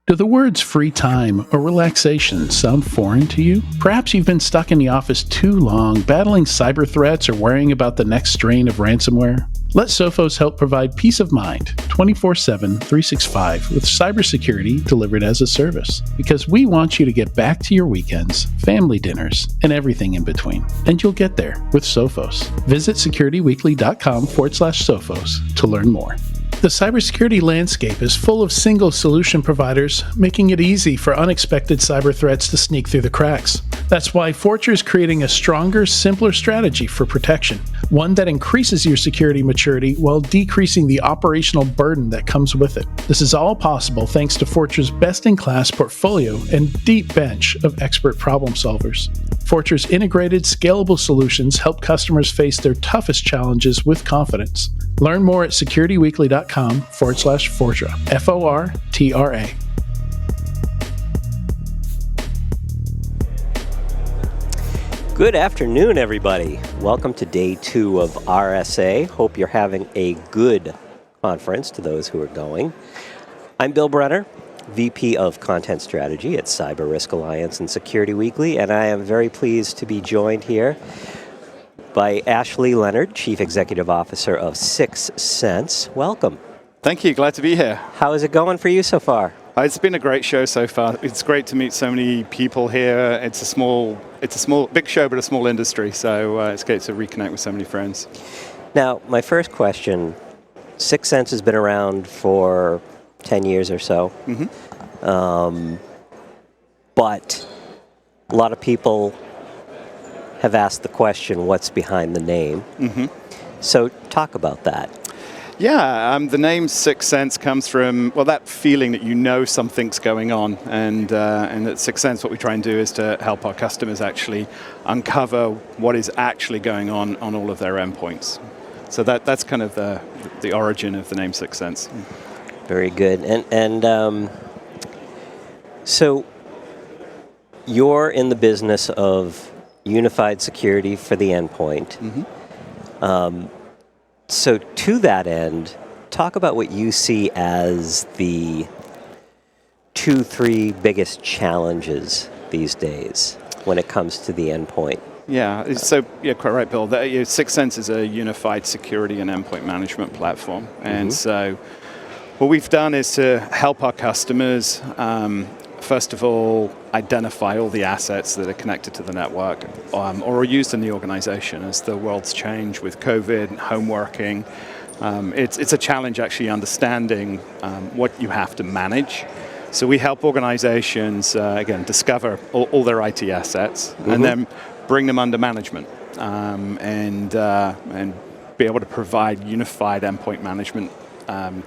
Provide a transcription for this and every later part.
Do the words free time or relaxation sound foreign to you? Perhaps you've been stuck in the office too long, battling cyber threats or worrying about the next strain of ransomware. Let Sophos help provide peace of mind 24/7, 365 with cybersecurity delivered as a service. Because we want you to get back to your weekends, family dinners, and everything in between. And you'll get there with Sophos. Visit securityweekly.com/Sophos to learn more. The cybersecurity landscape is full of single solution providers, making it easy for unexpected cyber threats to sneak through the cracks. That's why Fortra is creating a stronger, simpler strategy for protection, one that increases your security maturity while decreasing the operational burden that comes with it. This is all possible thanks to Fortra's best-in-class portfolio and deep bench of expert problem solvers. Fortra's integrated, scalable solutions help customers face their toughest challenges with confidence. Learn more at securityweekly.com/Fortra, Fortra. Good afternoon, everybody. Welcome to day 2 of RSA. Hope you're having a good conference to those who are going. I'm Bill Brenner, VP of Content Strategy at Cyber Risk Alliance and Security Weekly, and I am very pleased to be joined here by Ashley Leonard, Chief Executive Officer of 6 Sense. Welcome. Thank you, glad to be here. How is it going for you so far? It's been a great show so far. It's great to meet so many people here. It's a big show, but a small industry, so it's great to reconnect with so many friends. Now, my first question, 6 Sense has been around for 10 years or so, but a lot of people have asked the question, what's behind the name? So talk about that. Yeah, the name 6 Sense comes from, well, that feeling that you know something's going on. And at 6 Sense, what we try and do is to help our customers actually uncover what is actually going on all of their endpoints. So that's kind of the origin of the name 6 Sense. Very good. And so you're in the business of unified security for the endpoint. So to that end, talk about what you see as the 2-3 biggest challenges these days when it comes to the endpoint. Yeah, so yeah, quite right, Bill. 6 Sense is a unified security and endpoint management platform. And so what we've done is to help our customers, first of all, identify all the assets that are connected to the network or are used in the organization as the world's changed with COVID, home working. It's a challenge actually understanding what you have to manage. So we help organizations, again, discover all their IT assets and then bring them under management and be able to provide unified endpoint management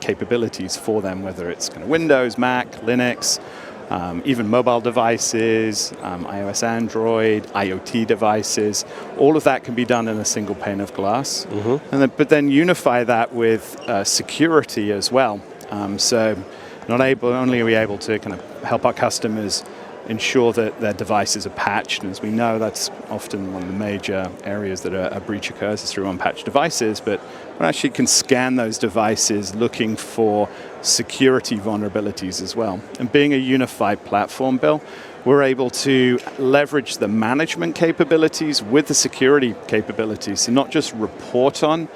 capabilities for them, whether it's kind of Windows, Mac, Linux, even mobile devices, iOS, Android, IoT devices. All of that can be done in a single pane of glass. But then unify that with security as well. So not only are we able to kind of help our customers ensure that their devices are patched, and as we know, that's often one of the major areas that a breach occurs is through unpatched devices, but we actually can scan those devices looking for security vulnerabilities as well. And being a unified platform, Bill, we're able to leverage the management capabilities with the security capabilities, so not just report on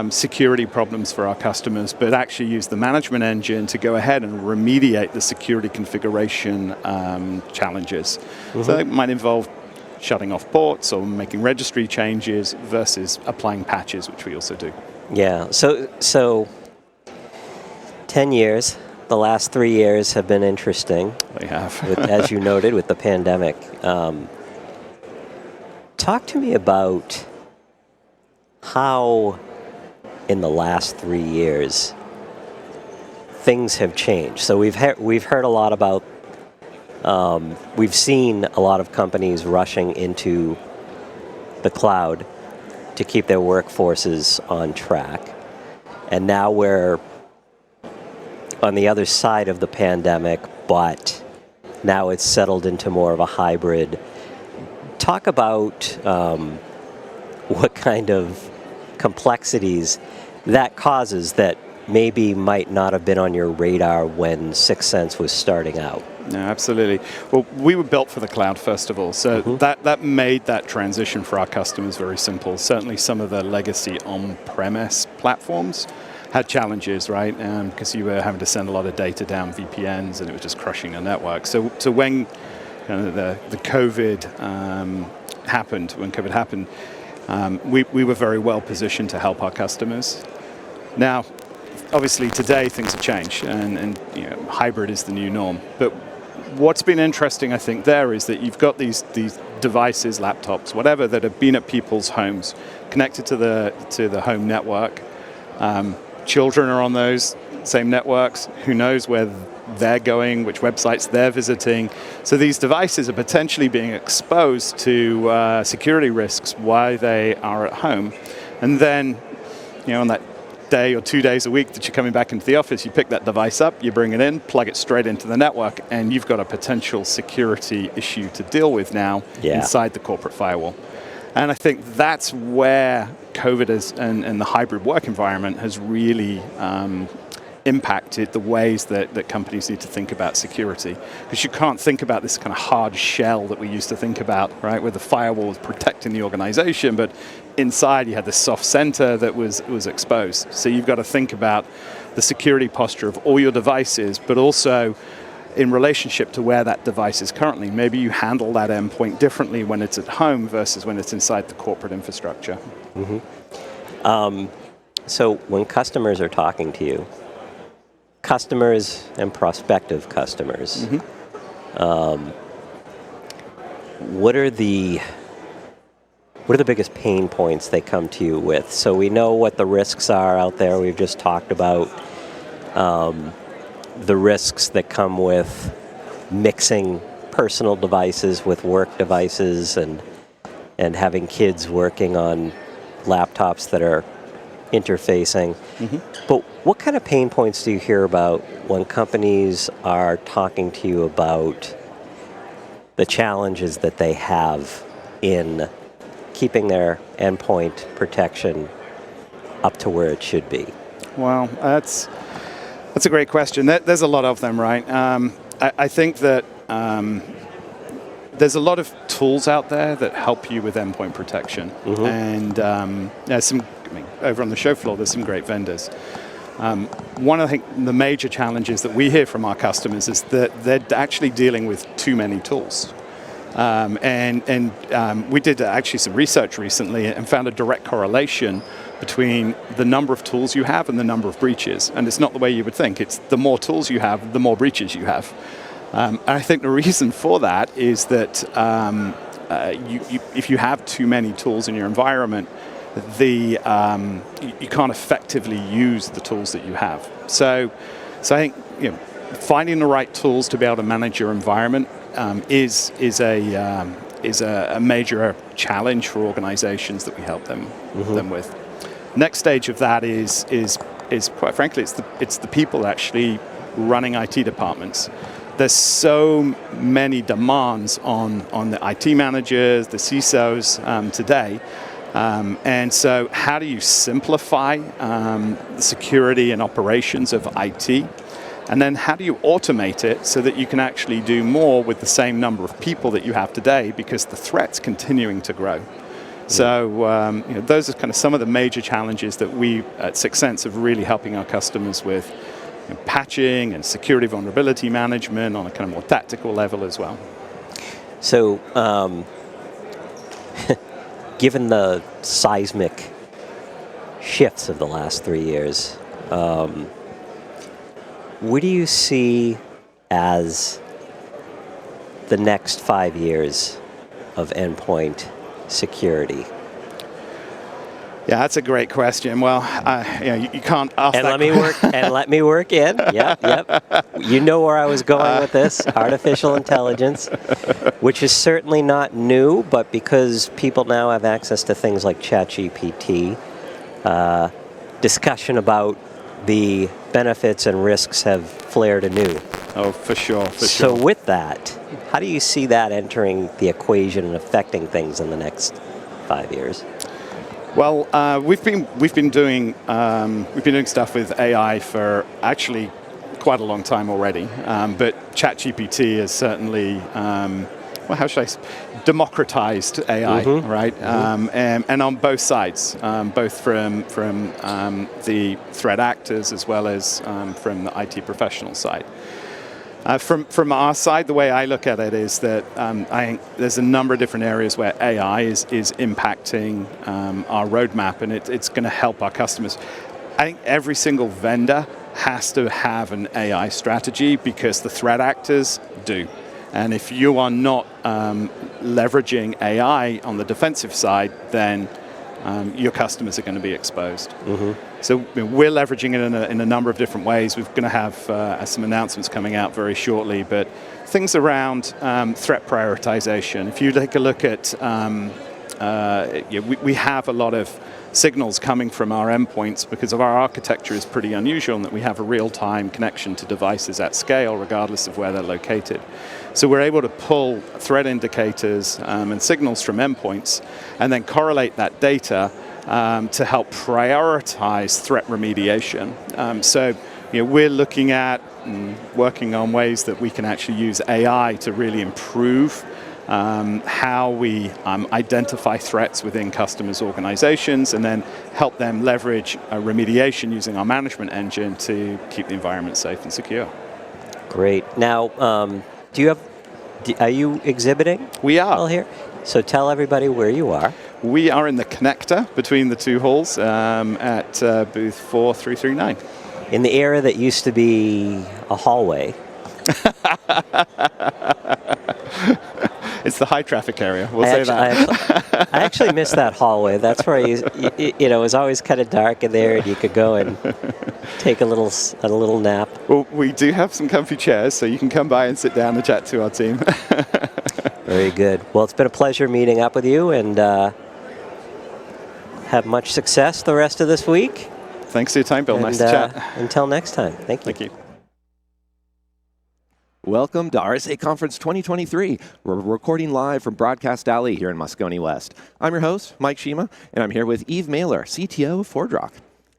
security problems for our customers, but actually use the management engine to go ahead and remediate the security configuration challenges. So that might involve shutting off ports or making registry changes versus applying patches, which we also do. Yeah, so 10 years, the last 3 years have been interesting. They have. As you noted, with the pandemic. Talk to me about how in the last 3 years things have changed. So we've heard a lot about, we've seen a lot of companies rushing into the cloud to keep their workforces on track. And now we're on the other side of the pandemic, but now it's settled into more of a hybrid. Talk about what kind of complexities that causes that maybe might not have been on your radar when 6th Sense was starting out? No, absolutely. Well, we were built for the cloud, first of all. So that made that transition for our customers very simple. Certainly some of the legacy on-premise platforms had challenges, right? Because you were having to send a lot of data down VPNs and it was just crushing the network. So when the COVID happened, we were very well positioned to help our customers. Now, obviously today things have changed and hybrid is the new norm. But what's been interesting, I think, there is that you've got these devices, laptops, whatever, that have been at people's homes, connected to the home network. Children are on those same networks. Who knows where they're going, which websites they're visiting. So these devices are potentially being exposed to security risks while they are at home. And then, on that day or 2 days a week that you're coming back into the office, you pick that device up, you bring it in, plug it straight into the network, and you've got a potential security issue to deal with now inside the corporate firewall. And I think that's where COVID and the hybrid work environment has really impacted the ways that companies need to think about security. Because you can't think about this kind of hard shell that we used to think about, right, where the firewall was protecting the organization, but inside you had this soft center that was exposed. So you've got to think about the security posture of all your devices, but also in relationship to where that device is currently. Maybe you handle that endpoint differently when it's at home versus when it's inside the corporate infrastructure. So when customers are talking to you, customers and prospective customers, what are the biggest pain points they come to you with? So we know what the risks are out there. We've just talked about the risks that come with mixing personal devices with work devices and having kids working on laptops that are interfacing. But what kind of pain points do you hear about when companies are talking to you about the challenges that they have in keeping their endpoint protection up to where it should be? Well, that's a great question. There's a lot of them, right? I think that there's a lot of tools out there that help you with endpoint protection. And over on the show floor, there's some great vendors. One of the major challenges that we hear from our customers is that they're actually dealing with too many tools. We did actually some research recently and found a direct correlation between the number of tools you have and the number of breaches. And it's not the way you would think. It's the more tools you have, the more breaches you have. And I think the reason for that is that if you have too many tools in your environment, you can't effectively use the tools that you have. So I think finding the right tools to be able to manage your environment is a major challenge for organizations that we help them with. Next stage of that is quite frankly it's the people actually running IT departments. There's so many demands on the IT managers, the CISOs today. And so how do you simplify the security and operations of IT? And then how do you automate it so that you can actually do more with the same number of people that you have today, because the threat's continuing to grow. So those are kind of some of the major challenges that we at 6th Sense are really helping our customers with. Patching and security vulnerability management on a kind of more tactical level as well. So given the seismic shifts of the last 3 years, what do you see as the next 5 years of endpoint security? Yeah, that's a great question. Well, you can't ask and that. Let me work in. Yep. You know where I was going with this. Artificial intelligence, which is certainly not new, but because people now have access to things like ChatGPT, discussion about the benefits and risks have flared anew. Oh, for sure. So with that, how do you see that entering the equation and affecting things in the next 5 years? Well, we've been doing stuff with AI for actually quite a long time already, but ChatGPT is certainly how should I democratized AI, right? And on both sides, both from the threat actors as well as from the IT professional side. From our side, the way I look at it is that I think there's a number of different areas where AI is impacting our roadmap, and it's going to help our customers. I think every single vendor has to have an AI strategy because the threat actors do. And if you are not leveraging AI on the defensive side, then your customers are going to be exposed. So we're leveraging it in a number of different ways. We're going to have some announcements coming out very shortly, but things around threat prioritization. If you take a look at, we have a lot of signals coming from our endpoints because of our architecture is pretty unusual in that we have a real-time connection to devices at scale regardless of where they're located. So we're able to pull threat indicators and signals from endpoints and then correlate that data to help prioritize threat remediation. So we're looking at and working on ways that we can actually use AI to really improve how we identify threats within customers' organizations and then help them leverage remediation using our management engine to keep the environment safe and secure. Great. Now, are you exhibiting? We are. All here? So tell everybody where you are. We are in the connector between the two halls at booth 4339. In the area that used to be a hallway. It's the high traffic area. We'll say that. I actually miss that hallway. That's where it was always kind of dark in there, and you could go and take a little nap. Well, we do have some comfy chairs, so you can come by and sit down and chat to our team. Very good. Well, it's been a pleasure meeting up with you, and have much success the rest of this week. Thanks for your time, Bill. Nice to chat. Until next time. Thank you. Thank you. Welcome to RSA Conference 2023. We're recording live from Broadcast Alley here in Moscone West. I'm your host, Mike Shima, and I'm here with Eve Mailer, CTO of ForgeRock.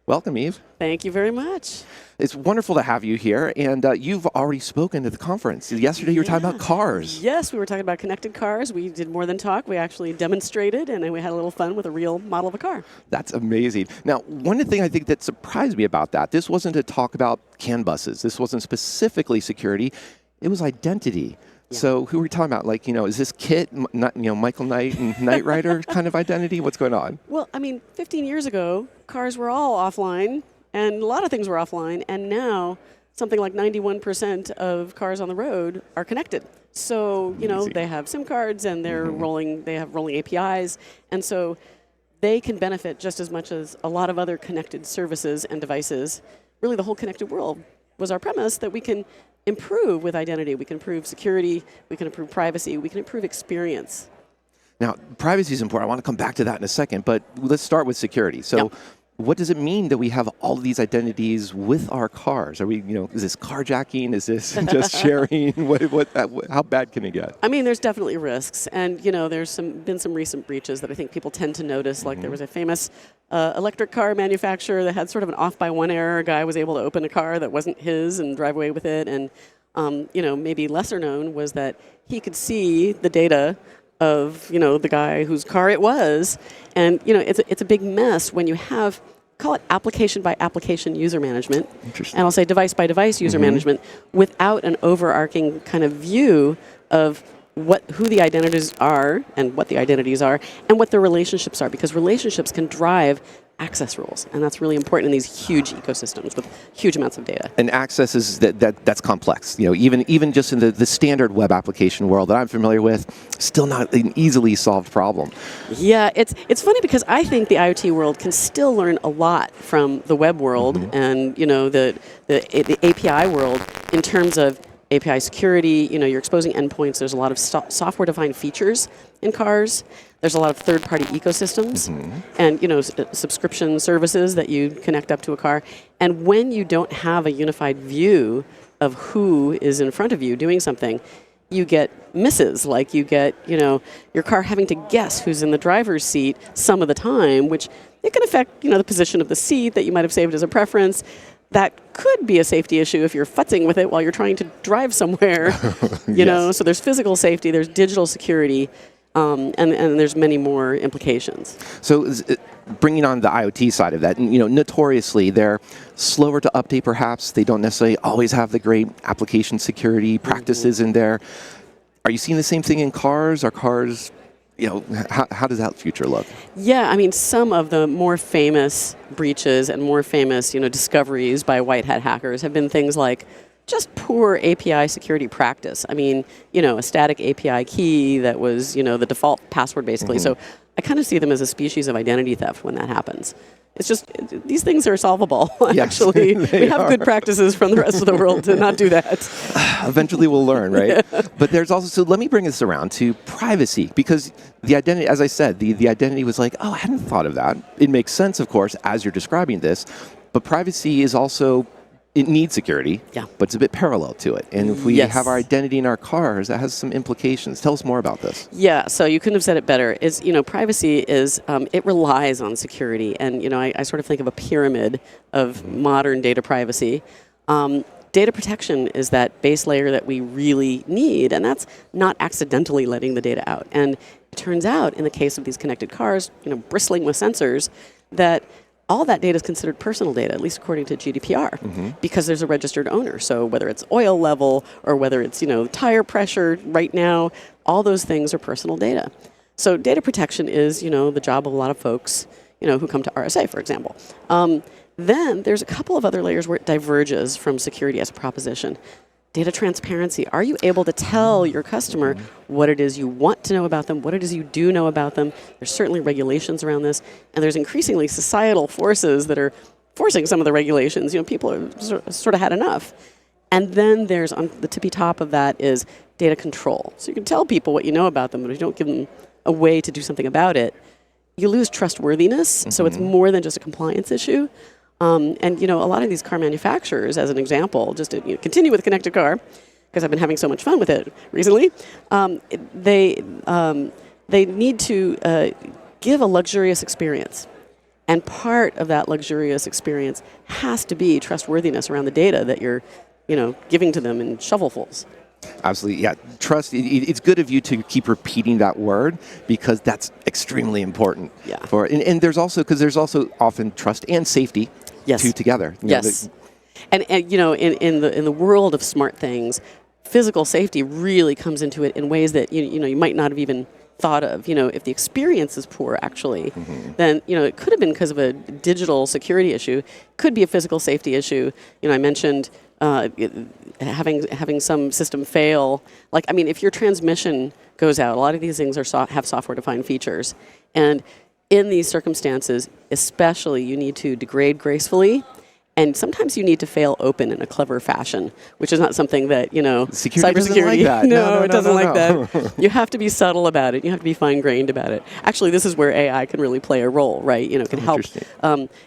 Welcome, Eve. Thank you very much. It's wonderful to have you here, and you've already spoken at the conference. Yesterday you were talking about cars. Yes, we were talking about connected cars. We did more than talk. We actually demonstrated, and then we had a little fun with a real model of a car. That's amazing. Now, one thing I think that surprised me about that, this wasn't to talk about CAN buses. This wasn't specifically security. It was identity. Yeah. So who are we talking about? Like, is this Kit, Michael Knight and Knight Rider kind of identity? What's going on? Well, 15 years ago, cars were all offline, and a lot of things were offline, and now something like 91% of cars on the road are connected. So, they have SIM cards, and they have rolling APIs, and so they can benefit just as much as a lot of other connected services and devices. Really, the whole connected world was our premise that we can improve with identity. We can improve security, we can improve privacy, we can improve experience. Now, privacy is important. I want to come back to that in a second, but let's start with security. So what does it mean that we have all of these identities with our cars? Are we, is this carjacking? Is this just sharing? How bad can it get? There's definitely risks. And, there's been some recent breaches that I think people tend to notice. Like there was a famous electric car manufacturer that had sort of an off-by-one error. A guy was able to open a car that wasn't his and drive away with it. And, maybe lesser known was that he could see the data of, the guy whose car it was. And, it's a big mess when you have, call it application by application user management. And I'll say device by device user management without an overarching kind of view of who the identities are and what the identities are and what the relationships are, because relationships can drive access rules, and that's really important in these huge ecosystems with huge amounts of data. And access is that's complex. Even just in the standard web application world that I'm familiar with, still not an easily solved problem. Yeah, it's funny because I think the IoT world can still learn a lot from the web world and the API world in terms of API security. You're exposing endpoints. There's a lot of software-defined features in cars. There's a lot of third-party ecosystems and subscription services that you connect up to a car. And when you don't have a unified view of who is in front of you doing something, you get misses, like you get, your car having to guess who's in the driver's seat some of the time, which it can affect, the position of the seat that you might have saved as a preference. That could be a safety issue if you're futzing with it while you're trying to drive somewhere, So there's physical safety, there's digital security, and there's many more implications. So bringing on the IoT side of that, notoriously they're slower to update perhaps. They don't necessarily always have the great application security practices in there. Are you seeing the same thing in cars? Are cars, how does that future look? Yeah, some of the more famous breaches and more famous, discoveries by white hat hackers have been things like just poor API security practice. A static API key that was, the default password basically. So I kind of see them as a species of identity theft when that happens. It's just, these things are solvable, actually. We have good practices from the rest of the world to not do that. Eventually we'll learn, right? Yeah. But there's also, so let me bring this around to privacy, because the identity, as I said, the identity was like, I hadn't thought of that. It makes sense, of course, as you're describing this, but privacy is also, it needs security, but it's a bit parallel to it. And if we have our identity in our cars, that has some implications. Tell us more about this. Yeah, so you couldn't have said it better. Privacy is, it relies on security. And, I sort of think of a pyramid of modern data privacy. Data protection is that base layer that we really need, and that's not accidentally letting the data out. And it turns out, in the case of these connected cars, bristling with sensors, that all that data is considered personal data, at least according to GDPR, because there's a registered owner. So whether it's oil level or whether it's, tire pressure right now, all those things are personal data. So data protection is, the job of a lot of folks, who come to RSA, for example. Then there's a couple of other layers where it diverges from security as a proposition. Data transparency. Are you able to tell your customer what it is you want to know about them, what it is you do know about them? There's certainly regulations around this, and there's increasingly societal forces that are forcing some of the regulations. People have sort of had enough. And then there's, on the tippy top of that, is data control. So you can tell people what you know about them, but if you don't give them a way to do something about it, you lose trustworthiness. So it's more than just a compliance issue. And, a lot of these car manufacturers, as an example, just to continue with connected car, because I've been having so much fun with it recently, they need to give a luxurious experience. And part of that luxurious experience has to be trustworthiness around the data that you're, giving to them in shovelfuls. Absolutely, yeah. Trust. It's good of you to keep repeating that word, because that's extremely important. Yeah. And there's also, because there's also often trust and safety. Two together. And in the world of smart things, physical safety really comes into it in ways that you might not have even thought of. If the experience is poor, actually, then it could have been because of a digital security issue. Could be a physical safety issue. I mentioned having some system fail. If your transmission goes out, a lot of these things have software-defined features, and in these circumstances, especially, you need to degrade gracefully, and sometimes you need to fail open in a clever fashion, which is not something that, Security cybersecurity. Doesn't like that. No, it doesn't like that. You have to be subtle about it. You have to be fine-grained about it. Actually, this is where AI can really play a role, right? It can help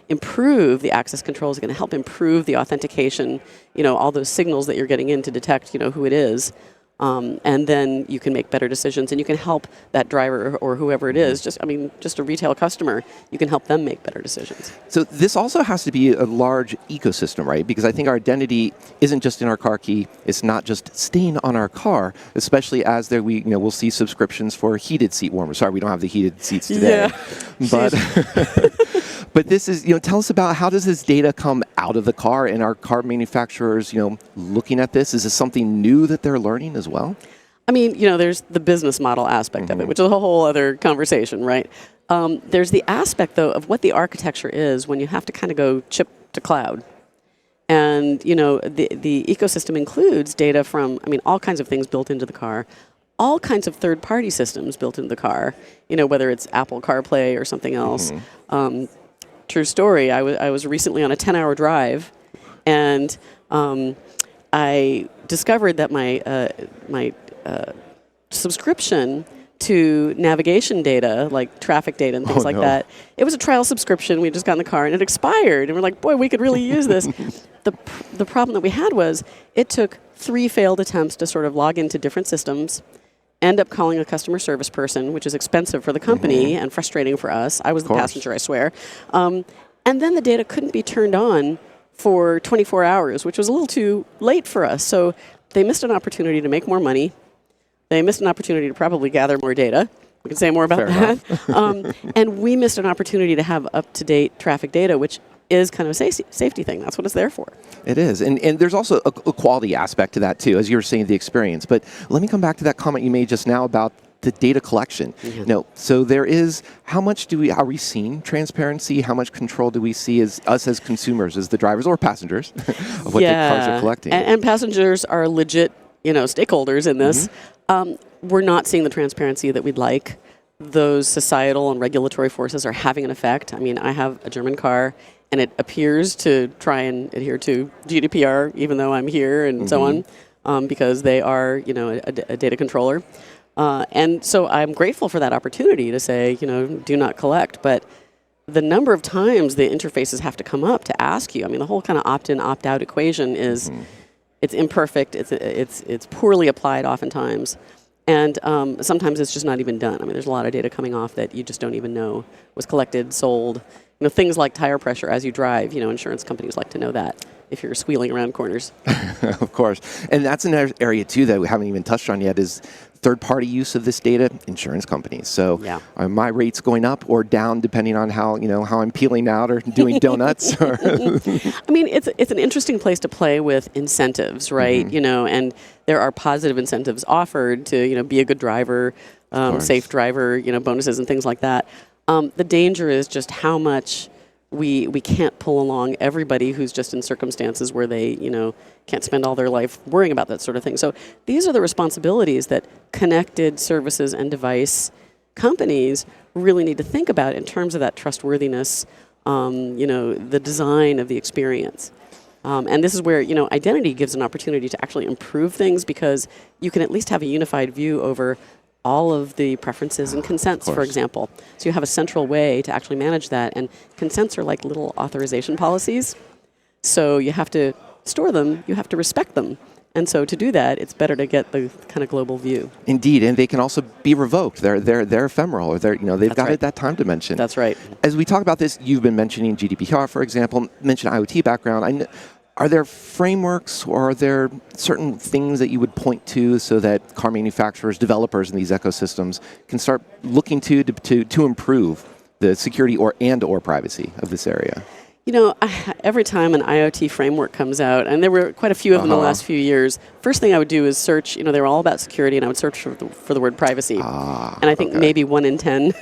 improve the access controls. It can help improve the authentication, all those signals that you're getting in to detect, who it is. And then you can make better decisions, and you can help that driver or whoever it is, just a retail customer, you can help them make better decisions. So this also has to be a large ecosystem, right? Because I think our identity isn't just in our car key. It's not just staying on our car, especially as we'll see subscriptions for heated seat warmers. Sorry, we don't have the heated seats today. Yeah. But this is, tell us about how does this data come out of the car, and are car manufacturers, looking at this? Is this something new that they're learning as well? There's the business model aspect of it, which is a whole other conversation, right? There's the aspect, though, of what the architecture is when you have to kind of go chip to cloud. And, the ecosystem includes data from, all kinds of things built into the car, all kinds of third-party systems built into the car, whether it's Apple CarPlay or something else. True story, I was recently on a 10-hour drive, and I discovered that my subscription to navigation data, like traffic data and things that, it was a trial subscription. We just got in the car, and it expired. And we're like, boy, we could really use this. the problem that we had was it took 3 failed attempts to sort of log into different systems, end up calling a customer service person, which is expensive for the company and frustrating for us. I was the passenger, I swear. And then the data couldn't be turned on for 24 hours, which was a little too late for us. So they missed an opportunity to make more money. They missed an opportunity to probably gather more data. We can say more about that. And we missed an opportunity to have up-to-date traffic data, which is kind of a safety thing. That's what it's there for. It is. And there's also a quality aspect to that, too, as you were saying, the experience. But let me come back to that comment you made just now about the data collection. No, so there is, how much are we seeing transparency? How much control do we see as us as consumers, as the drivers or passengers, of what the cars are collecting? And passengers are legit, stakeholders in this. We're not seeing the transparency that we'd like. Those societal and regulatory forces are having an effect. I mean, I have a German car, and it appears to try and adhere to GDPR, even though I'm here and so on, because they are, a data controller. And so I'm grateful for that opportunity to say, do not collect. But the number of times the interfaces have to come up to ask you, I mean, the whole kind of opt-in, opt-out equation is, it's imperfect, it's poorly applied oftentimes. And sometimes it's just not even done. I mean, there's a lot of data coming off that you just don't even know was collected, sold. Things like tire pressure as you drive, insurance companies like to know that if you're squealing around corners. Of course. And that's an area, too, that we haven't even touched on yet is third-party use of this data, insurance companies. So are my rates going up or down depending on how I'm peeling out or doing donuts? I mean, it's an interesting place to play with incentives, right? And there are positive incentives offered to, be a good driver, safe driver, bonuses and things like that. The danger is just how much we can't pull along everybody who's just in circumstances where they, can't spend all their life worrying about that sort of thing. So these are the responsibilities that connected services and device companies really need to think about in terms of that trustworthiness, the design of the experience. And this is where, identity gives an opportunity to actually improve things because you can at least have a unified view over all of the preferences and consents, for example. So you have a central way to actually manage that. And consents are like little authorization policies. So you have to store them, you have to respect them. And so to do that, it's better to get the kind of global view. Indeed, and they can also be revoked. They're ephemeral, or they've got that time dimension. That's right. As we talk about this, you've been mentioning GDPR, for example, mentioned IoT background. Are there frameworks or are there certain things that you would point to so that car manufacturers, developers in these ecosystems can start looking to improve the security or privacy of this area? Every time an IoT framework comes out, and there were quite a few of them in the last few years, first thing I would do is search, they were all about security, and I would search for the word privacy. And I think maybe 1 in 10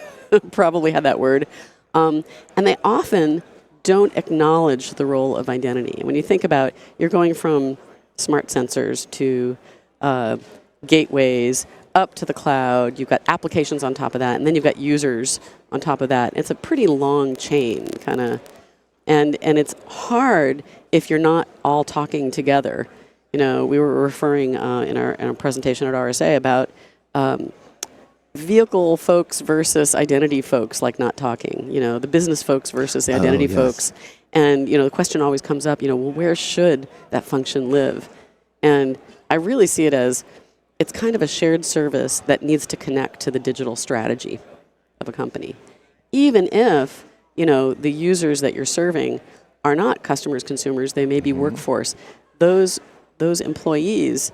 probably had that word. And they often don't acknowledge the role of identity. And when you think about, you're going from smart sensors to gateways up to the cloud, you've got applications on top of that, and then you've got users on top of that. It's a pretty long chain, kind of. And it's hard if you're not all talking together. We were referring in our presentation at RSA about vehicle folks versus identity folks, like not talking. The business folks versus the identity folks. And the question always comes up. Well, where should that function live? And I really see it as it's kind of a shared service that needs to connect to the digital strategy of a company, even if the users that you're serving are not customers, consumers. They may be workforce. Those employees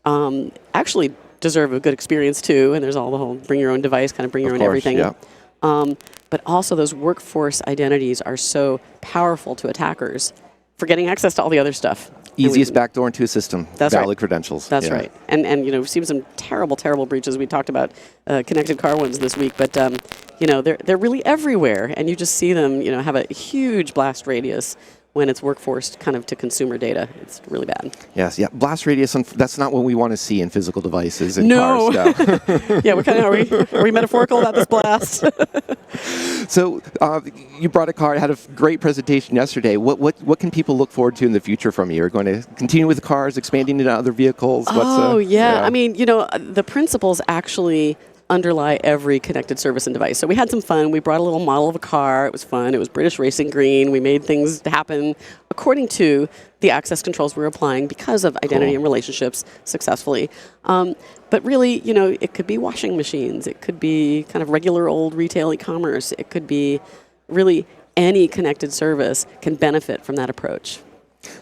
actually deserve a good experience too. And there's all the whole bring your own device, kind of bring your own everything. Yeah. But also those workforce identities are so powerful to attackers for getting access to all the other stuff. Easiest backdoor into a system. That's valid right. Credentials. That's right. And we've seen some terrible breaches. We talked about connected car ones this week, but they're really everywhere, and you just see them have a huge blast radius when it's workforce kind of to consumer data. It's really bad. Yes, yeah. Blast radius, that's not what we want to see in physical devices in cars. No. Yeah, are we metaphorical about this blast? So you brought a car, had a great presentation yesterday. What can people look forward to in the future from you? You're going to continue with cars, expanding into other vehicles? I mean, the principles actually underlie every connected service and device. So we had some fun. We brought a little model of a car. It was fun. It was British racing green. We made things happen according to the access controls we were applying because of identity and relationships successfully. But really, it could be washing machines. It could be kind of regular old retail e-commerce. It could be really any connected service can benefit from that approach.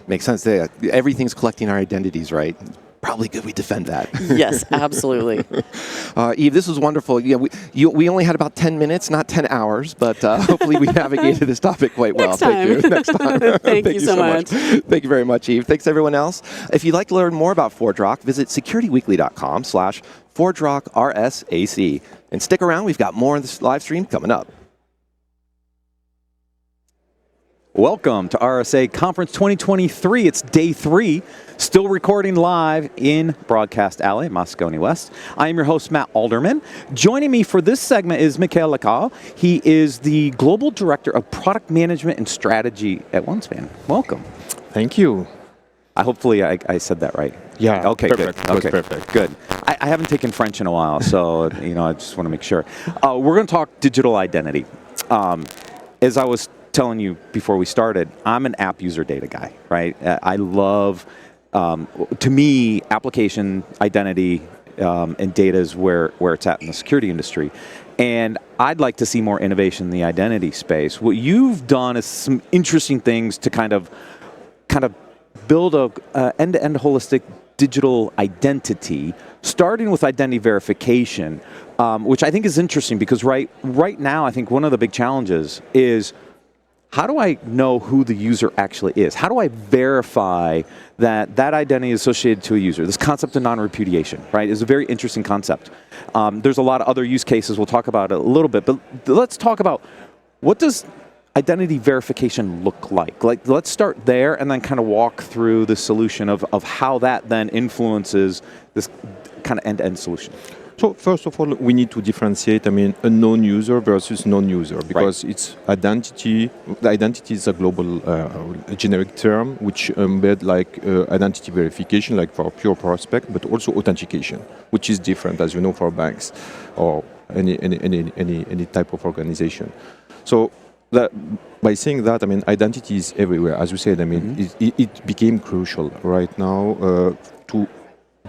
Makes sense. Yeah. Everything's collecting our identities, right? Probably good we defend that. Yes, absolutely. Eve, this was wonderful. Yeah, we only had about 10 minutes, not 10 hours, but hopefully we navigated this topic quite well. Next time. Thank you. Next time. Thank you so much. Thank you very much, Eve. Thanks, everyone else. If you'd like to learn more about ForgeRock, visit securityweekly.com/ForgeRockRSAC. And stick around. We've got more in this live stream coming up. Welcome to RSA Conference 2023. It's day 3, still recording live in Broadcast Alley, Moscone West. I am your host, Matt Alderman. Joining me for this segment is Mikhail Lacal. He is the Global Director of Product Management and Strategy at OneSpan. Welcome. Thank you. Hopefully I said that right. Yeah, okay, perfect. Good. Okay, perfect. Good. I haven't taken French in a while, so I just want to make sure. We're going to talk digital identity. As I was telling you before we started, I'm an app user data guy, right? I love, to me, application identity and data is where it's at in the security industry. And I'd like to see more innovation in the identity space. What you've done is some interesting things to kind of build a end-to-end holistic digital identity, starting with identity verification, which I think is interesting because right now, I think one of the big challenges is, how do I know who the user actually is? How do I verify that identity is associated to a user? This concept of non-repudiation, right, is a very interesting concept. There's a lot of other use cases. We'll talk about it a little bit, but let's talk about what does identity verification look like? Let's start there and then kind of walk through the solution of how that then influences this kind of end-to-end solution. So first of all, we need to differentiate, a known user versus non-user, because it's identity. The identity is a global generic term which embed identity verification, like for pure prospect, but also authentication, which is different, as you know, for banks or any type of organization. So by saying that, identity is everywhere. As you said, it became crucial right now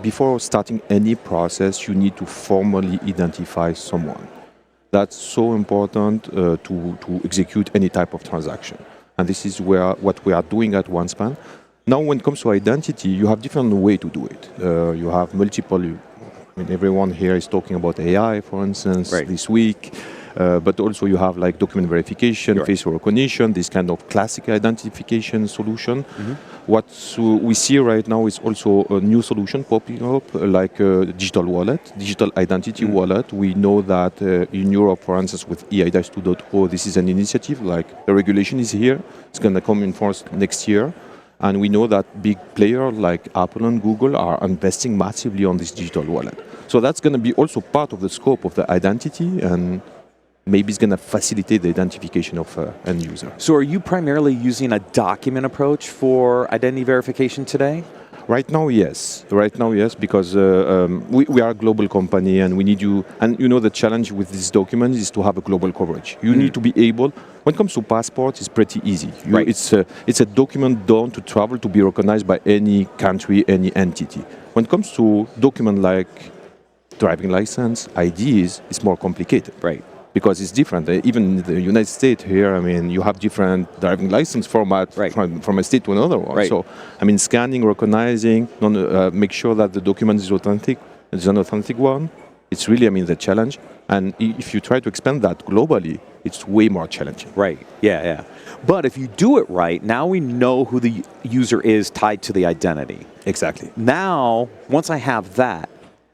before starting any process, you need to formally identify someone. That's so important to execute any type of transaction. And this is what we are doing at OneSpan. Now, when it comes to identity, you have different ways to do it. You have multiple. Everyone here is talking about AI, for instance, this week. But also you have document verification, facial recognition, this kind of classic identification solution. What we see right now is also a new solution popping up, like a digital wallet, digital identity wallet. We know that in Europe, for instance, with EIDAS 2.0, this is an initiative, the regulation is here. It's going to come in force next year. And we know that big players like Apple and Google are investing massively on this digital wallet. So that's going to be also part of the scope of the identity, and maybe it's going to facilitate the identification of end user. So are you primarily using a document approach for identity verification today? Right now, yes. Because we are a global company and we need you. And the challenge with this document is to have a global coverage. You need to be able, when it comes to passport, it's pretty easy. It's a document done to travel, to be recognized by any country, any entity. When it comes to document like driving license, IDs, it's more complicated. Because it's different. Even in the United States here, you have different driving license format from a state to another one. So, scanning, recognizing, make sure that the document is authentic, it's an authentic one. It's really, the challenge. And if you try to expand that globally, it's way more challenging. Yeah. But if you do it right, now we know who the user is tied to the identity. Exactly. Now, once I have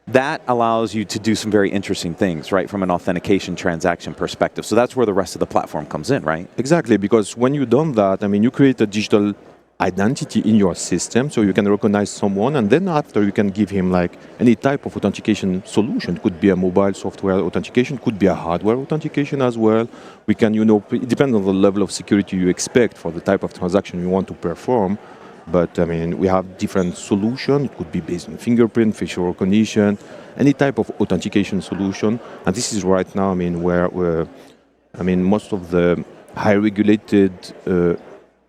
that allows you to do some very interesting things, from an authentication transaction perspective. So that's where the rest of the platform comes in, right? Exactly, because when you've done that, you create a digital identity in your system, so you can recognize someone, and then after you can give him any type of authentication solution. It could be a mobile software authentication, could be a hardware authentication as well. We can, it depends on the level of security you expect for the type of transaction you want to perform. But I mean, we have different solutions. It could be based on fingerprint, facial recognition, any type of authentication solution. And this is right now, I mean, most of the high regulated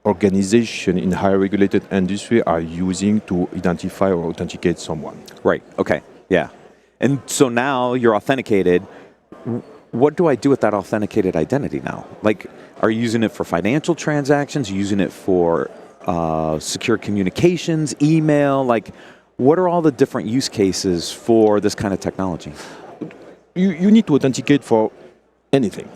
organization in high regulated industry are using to identify or authenticate someone. Right. Okay. Yeah. And so now you're authenticated. What do I do with that authenticated identity now? Like, are you using it for financial transactions? Are you using it for secure communications, email? Like, what are all the different use cases for this kind of technology? You need to authenticate for anything.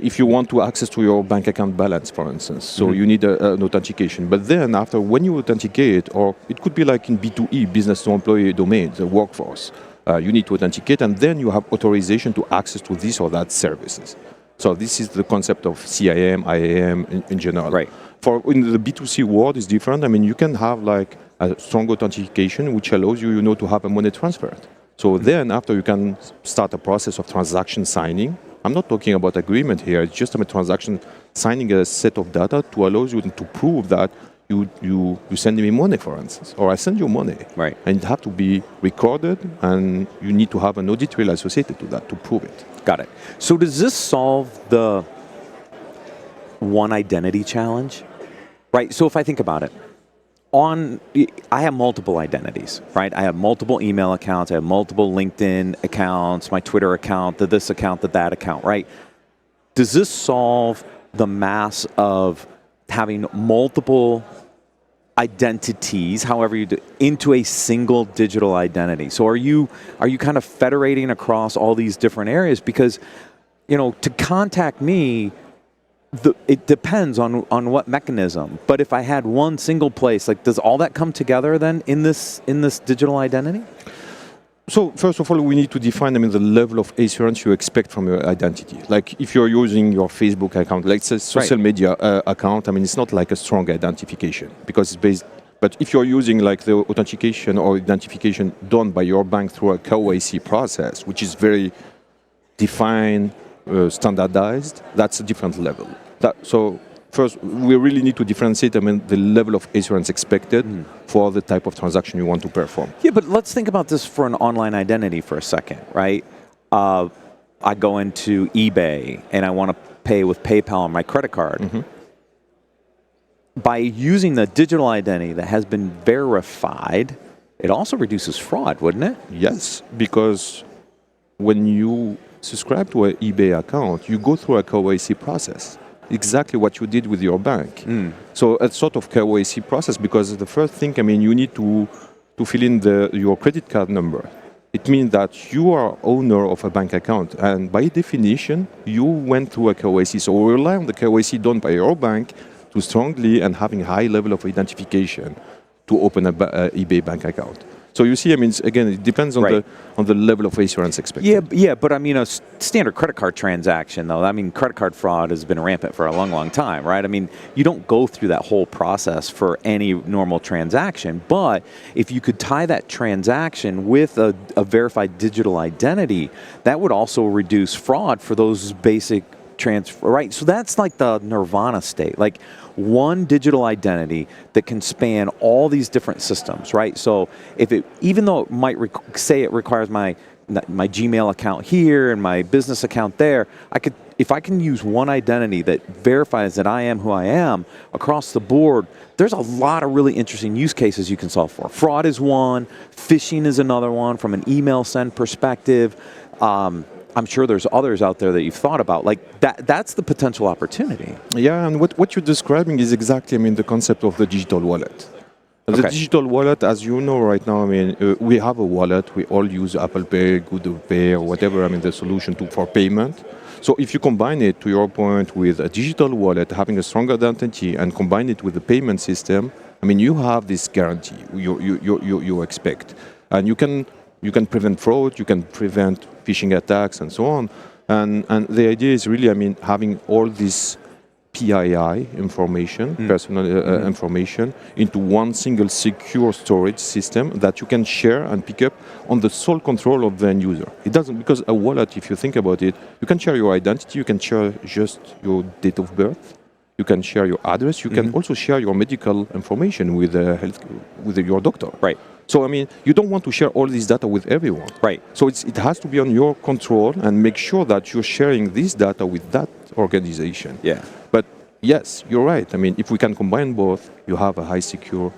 If you want to access to your bank account balance, for instance, so you need an authentication. But then after, when you authenticate, or it could be like in B2E, business to employee domain, the workforce, you need to authenticate, and then you have authorization to access to this or that services. So this is the concept of CIM, IAM in general. Right. For in the B2C world is different. I mean, you can have like a strong authentication, which allows you, to have a money transfer. So then after you can start a process of transaction signing. I'm not talking about agreement here. It's just a transaction signing a set of data to allow you to prove that you send me money, for instance, or I send you money. Right. And it have to be recorded, and you need to have an audit trail associated to that to prove it. Got it. So does this solve the one identity challenge? Right. So if I think about it, I have multiple identities, right? I have multiple email accounts, I have multiple LinkedIn accounts, my Twitter account, this account, that account, right? Does this solve the mass of having multiple identities, however you do, into a single digital identity? So are you kind of federating across all these different areas? Because, to contact me, it depends on what mechanism. But if I had one single place, like, does all that come together then in this digital identity? So first of all, we need to define, the level of assurance you expect from your identity. Like if you're using your Facebook account, like it's a social media account, it's not like a strong identification because it's based. But if you're using like the authentication or identification done by your bank through a KYC process, which is very defined, standardized, that's a different level. So first, we really need to differentiate the level of assurance expected for the type of transaction you want to perform. Yeah, but let's think about this for an online identity for a second, right? I go into eBay and I want to pay with PayPal on my credit card. By using the digital identity that has been verified, it also reduces fraud, wouldn't it? Yes, because when you subscribe to an eBay account, you go through a KYC process, exactly what you did with your bank. So a sort of KYC process, because the first thing, you need to fill in your credit card number. It means that you are owner of a bank account, and by definition, you went through a KYC. So we rely on the KYC done by your bank to strongly and having high level of identification to open a eBay bank account. So you see, again, it depends on the level of assurance expected. Yeah, but a standard credit card transaction, though, credit card fraud has been rampant for a long, long time, right? You don't go through that whole process for any normal transaction, but if you could tie that transaction with a verified digital identity, that would also reduce fraud for those basic transfer, right? So that's like the nirvana state, like one digital identity that can span all these different systems, right? So even though it might say it requires my Gmail account here and my business account there, if I can use one identity that verifies that I am who I am across the board, there's a lot of really interesting use cases you can solve for. Fraud is one, phishing is another one from an email send perspective. I'm sure there's others out there that you've thought about. Like that's the potential opportunity. Yeah, and what you're describing is exactly, the concept of the digital wallet. The digital wallet, as you know right now, we have a wallet. We all use Apple Pay, Google Pay, or whatever, the solution for payment. So if you combine it, to your point, with a digital wallet, having a stronger identity, and combine it with the payment system, you have this guarantee you expect. And you can prevent fraud, you can prevent phishing attacks, and so on. And the idea is really, having all this PII information, personal information, into one single secure storage system that you can share and pick up on the sole control of the end user. It doesn't, because a wallet, if you think about it, you can share your identity, you can share just your date of birth, you can share your address, you can also share your medical information with your doctor. Right. So, I mean, you don't want to share all this data with everyone. Right. So it has to be on your control and make sure that you're sharing this data with that organization. Yeah. But yes, you're right. I mean, if we can combine both, you have a high secure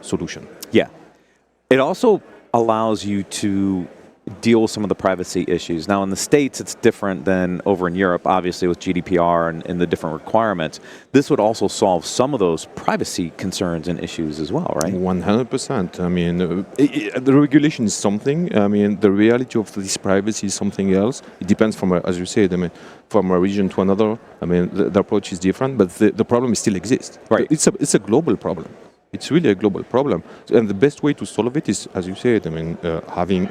solution. Yeah. It also allows you to deal with some of the privacy issues. Now, in the States, it's different than over in Europe, obviously, with GDPR and the different requirements. This would also solve some of those privacy concerns and issues as well, right? 100%. I mean, the regulation is something. I mean, the reality of this privacy is something else. It depends from, as you said, I mean, from a region to another. I mean, the approach is different, but the problem still exists. Right. It's a global problem. It's really a global problem. And the best way to solve it is, as you said, I mean, having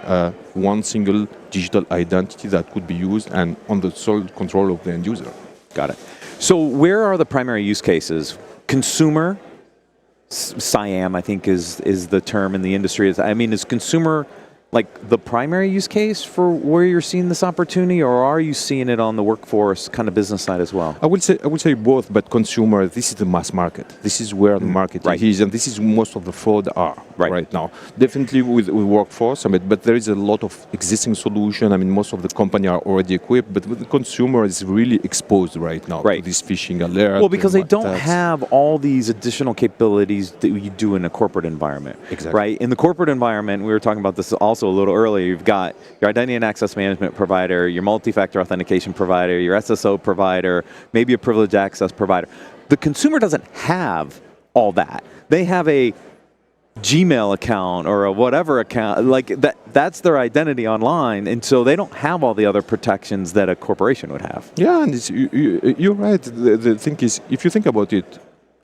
one single digital identity that could be used and on the sole control of the end user. Got it. So where are the primary use cases? Consumer, SIAM, I think is the term in the industry. I mean, is consumer like the primary use case for where you're seeing this opportunity, or are you seeing it on the workforce kind of business side as well? I would say both, but consumer, this is the mass market. This is where the market is, and this is most of the fraud are right now. Definitely with workforce, I mean, but there is a lot of existing solution. I mean, most of the company are already equipped, but with the consumer is really exposed right now to this phishing alert. Well, because they don't have all these additional capabilities that you do in a corporate environment. Exactly. Right? In the corporate environment, we were talking about this also a little earlier, you've got your identity and access management provider, your multi-factor authentication provider, your SSO provider, maybe a privileged access provider. The consumer doesn't have all that. They have a Gmail account or a whatever account, like that's their identity online, and so they don't have all the other protections that a corporation would have. Yeah, and you're right. The thing is, if you think about it,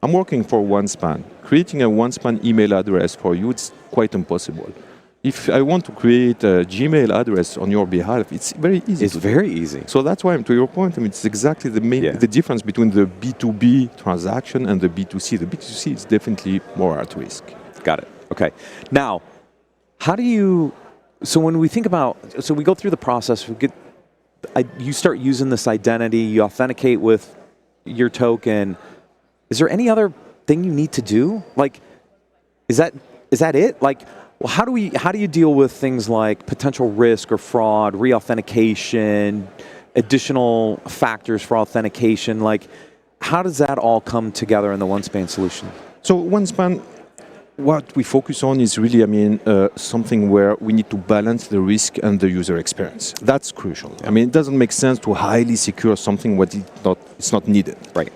I'm working for OneSpan. Creating a OneSpan email address for you, it's quite impossible. If I want to create a Gmail address on your behalf, it's very easy. It's very easy. So that's why, to your point, I mean, it's exactly the difference between the B2B transaction and the B2C. The B2C is definitely more at risk. Got it. Okay. Now, how do you? So when we think about, so we go through the process. You start using this identity. You authenticate with your token. Is there any other thing you need to do? Like, is that it? Like, well, how do you deal with things like potential risk or fraud, re-authentication, additional factors for authentication? Like, how does that all come together in the OneSpan solution? So OneSpan, what we focus on is really, I mean, something where we need to balance the risk and the user experience. That's crucial. I mean, it doesn't make sense to highly secure something what it's not needed. Right.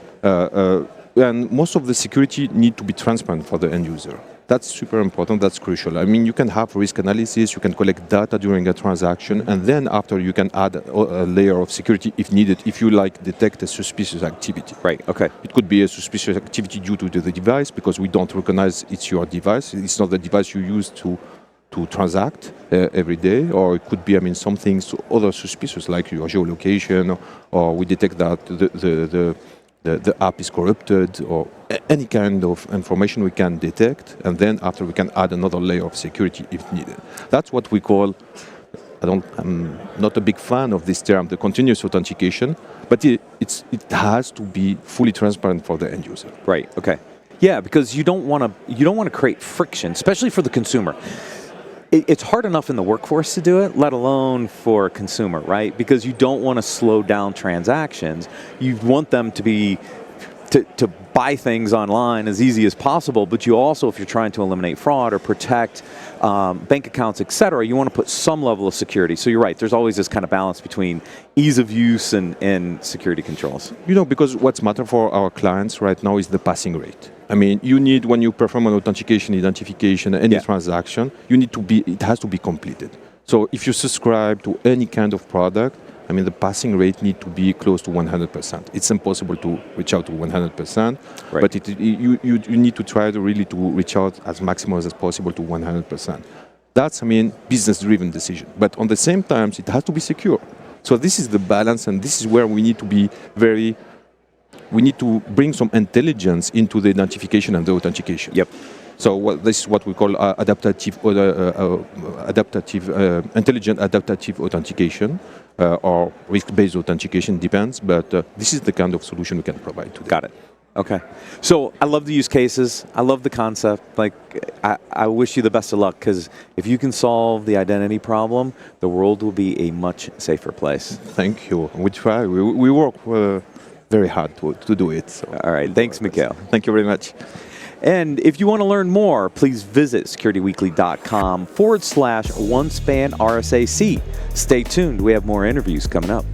And most of the security need to be transparent for the end user. That's super important. That's crucial. I mean, you can have risk analysis, you can collect data during a transaction, and then after you can add a layer of security if needed, if you detect a suspicious activity. Right, okay. It could be a suspicious activity due to the device because we don't recognize it's your device. It's not the device you use to transact every day, or it could be, I mean, something other suspicious like your geolocation, or we detect that the app is corrupted, or any kind of information we can detect, and then after we can add another layer of security if needed. That's what we call, I'm not a big fan of this term, the continuous authentication, but it has to be fully transparent for the end user. Right, okay. Yeah, because you don't want to create friction, especially for the consumer. It's hard enough in the workforce to do it, let alone for a consumer, right? Because you don't want to slow down transactions. You want them to buy things online as easy as possible, but you also, if you're trying to eliminate fraud or protect bank accounts, et cetera, you want to put some level of security. So you're right, there's always this kind of balance between ease of use and security controls. You know, because what's matter for our clients right now is the passing rate. I mean, you need, when you perform an authentication, identification, any transaction, it has to be completed. So if you subscribe to any kind of product, I mean, the passing rate need to be close to 100%. It's impossible to reach out to 100%, but you need to try to really to reach out as maximum as possible to 100%. That's, I mean, business-driven decision. But on the same time, it has to be secure. So this is the balance, and this is where we need to be we need to bring some intelligence into the identification and the authentication. Yep. So this is what we call intelligent adaptative authentication. or risk-based authentication, depends, but this is the kind of solution we can provide today. Got it. Okay. So I love the use cases. I love the concept. Like, I wish you the best of luck, because if you can solve the identity problem, the world will be a much safer place. Thank you. We try. We work very hard to do it. So. All right. Thanks, Mikhail. Thank you very much. And if you want to learn more, please visit securityweekly.com/OneSpan RSAC. Stay tuned. We have more interviews coming up.